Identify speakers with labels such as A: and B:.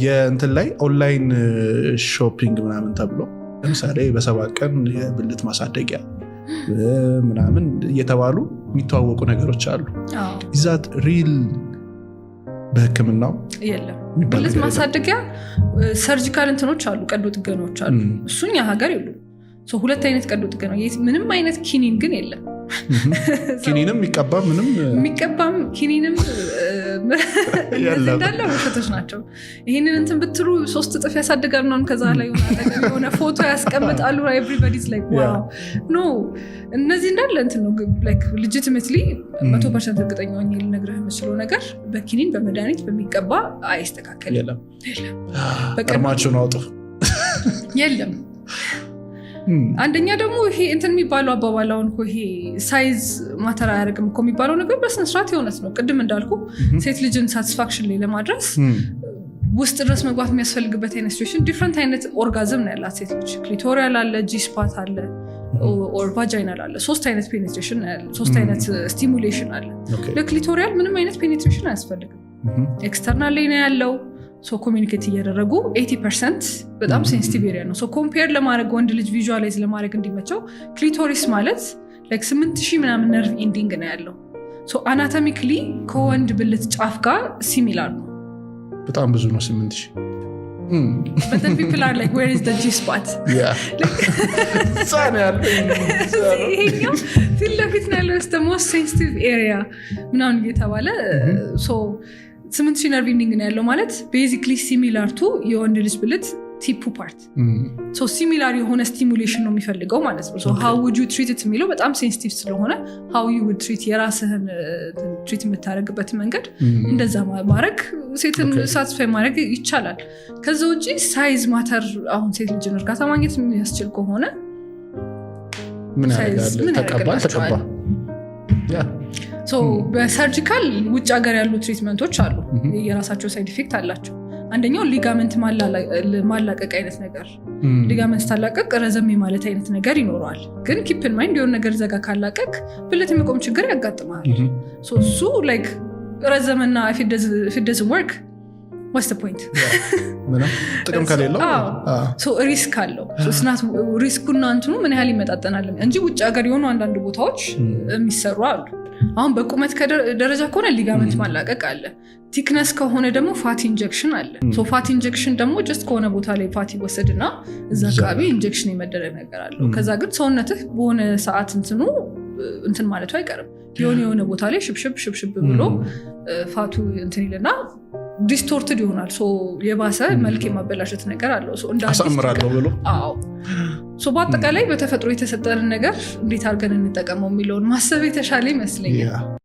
A: የእንትን ላይ ኦንላይን ሾፒንግ ምናምን ተብሎ ለምሳሌ በ7 ቀን የብልት ማሳደጊያ ምናምን እየተባሉ የሚተዋወቁ ነገሮች አሉ። ኢዛት ሪል በህክምናው
B: የለም። ብልት ማሳደጊያ ሰርጂካል እንትኖች አሉ፣ ቀዶ ጥገናዎች አሉ። እሱኛ ሀገር የሉም። ሁለት አይነት ቀዶ ጥገና፣ ምንም አይነት ኪኒን ግን የለም።
A: ኪኒንም
B: የሚቀባም ኪኒንም እንዳለ ውሸቶች ናቸው። ይህንን እንትን ብትሉ 3 እጥፍ ያሳድጋል ነው። ከዛ ላይ የሆነ ፎቶ ያስቀምጣሉ። ኤቭሪባዲስ ላይክ ዋው ኖ እነዚህ እንዳለ እንትን ነው። ላይክ ሌጂቲሜትሊ 100% እርግጠኛ ሆኜ ልነግርህ የምችለው ነገር በኪኒን በመድኃኒት በሚቀባ አይስተካከልም።
A: የለም በቀድማቸውን አውጡ የለም።
B: አንደኛ ደግሞ ይሄ እንትን የሚባለው አባባላውን ይሄ ሳይዝ ማተር አያደርግም እኮ የሚባለው ነገር በስነ ስርዓት የሆነት ነው። ቅድም እንዳልኩ ሴት ልጅን ሳቲስፋክሽን ላይ ለማድረስ ውስጥ ድረስ መግባት የሚያስፈልግበት አይነት ሲቹዌሽን ዲፍረንት አይነት ኦርጋዝም ነው ያላት ሴት ልጅ። ክሊቶሪያል አለ፣ ጂ ስፓት አለ፣ ኦር ቫጃይናል አለ። 3 አይነት ፔኔትሬሽን አለ፣ 3 አይነት ስቲሙሌሽን አለ። ለክሊቶሪያል ምንም አይነት ፔኔትሬሽን አያስፈልግም። ኤክስተርናል ላይ ነው ያለው። ኮሚኒኬት እያደረጉ 80% በጣም ሴንሲቲቭ ኤሪያ ነው። ኮምፔር ለማድረግ ወንድ ልጅ ቪዥዋላይዝ ለማድረግ እንዲመቸው ክሊቶሪስ ማለት 8000 ምናምን ነርቭ ኢንዲንግ ነው ያለው። አናቶሚክሊ ከወንድ ብልት ጫፍ ጋር ሲሚላር ነው።
A: በጣም ብዙ ነው 8000
B: but then people are like where is the G spot ይሄኛው ፊት ለፊት ነው ያለው the most sensitive area ምናምን እየተባለ 8000 ነርቭ ኢንዲንግ ነው ያለው ማለት ቤዚክሊ ሲሚላር ቱ የወንድ ልጅ ብልት ቲፑ ፓርት ሲሚላር የሆነ ስቲሙሌሽን ነው የሚፈልገው ማለት ነው። how would you treat it የሚለው በጣም ሴንሲቲቭ ስለሆነ how you would treat የራስህን ትሪት የምታደርግበት መንገድ እንደዛ ማድረግ ሴትን ሳትስፋይ ማድረግ ይቻላል። ከዛ ውጪ ሳይዝ ማተር አሁን ሴት ልጅን እርጋታ ማግኘት የሚያስችል ከሆነ
A: ምን ያደርጋል? ተቀባ
B: በሰርጂካል ውጭ ሀገር ያሉ ትሪትመንቶች አሉ፣ የራሳቸው ሳይድ ኢፌክት አላቸው። አንደኛው ሊጋመንት ማላቀቅ አይነት ነገር፣ ሊጋመንት ታላቀቅ ረዘም ማለት አይነት ነገር ይኖረዋል። ግን ኪፕ ኢን ማይንድ የሆነ ነገር ዘጋ ካላቀቅ ብልት የሚቆም ችግር ያጋጥማል። እሱ ላይክ ረዘመና if it doesn't work what's the point?
A: ጥቅም ከሌለው
B: ሪስክ አለው። ሪስኩና እንትኑ ምን ያህል ይመጣጠናል እንጂ ውጭ ሀገር የሆኑ አንዳንድ ቦታዎች የሚሰሩ አሉ። አሁን በቁመት ደረጃ ከሆነ ሊጋመንት ማላቀቅ አለ። ቲክነስ ከሆነ ደግሞ ፋት ኢንጀክሽን አለ። ፋት ኢንጀክሽን ደግሞ ጀስት ከሆነ ቦታ ላይ ፋት ይወሰድና እዛ አካባቢ ኢንጀክሽን የመደረግ ነገር አለው። ከዛ ግን ሰውነትህ በሆነ ሰዓት እንትን ማለቱ አይቀርም። የሆነ ቦታ ላይ ሽብሽብ ብሎ ፋቱ እንትን ይልና ዲስቶርትድ ይሆናል። የባሰ መልክ የማበላሸት ነገር አለው።
A: አሳምራለሁ ብሎ
B: በአጠቃላይ በተፈጥሮ የተሰጠንን ነገር እንዴት አድርገን እንጠቀመው የሚለውን ማሰብ የተሻለ ይመስለኛል።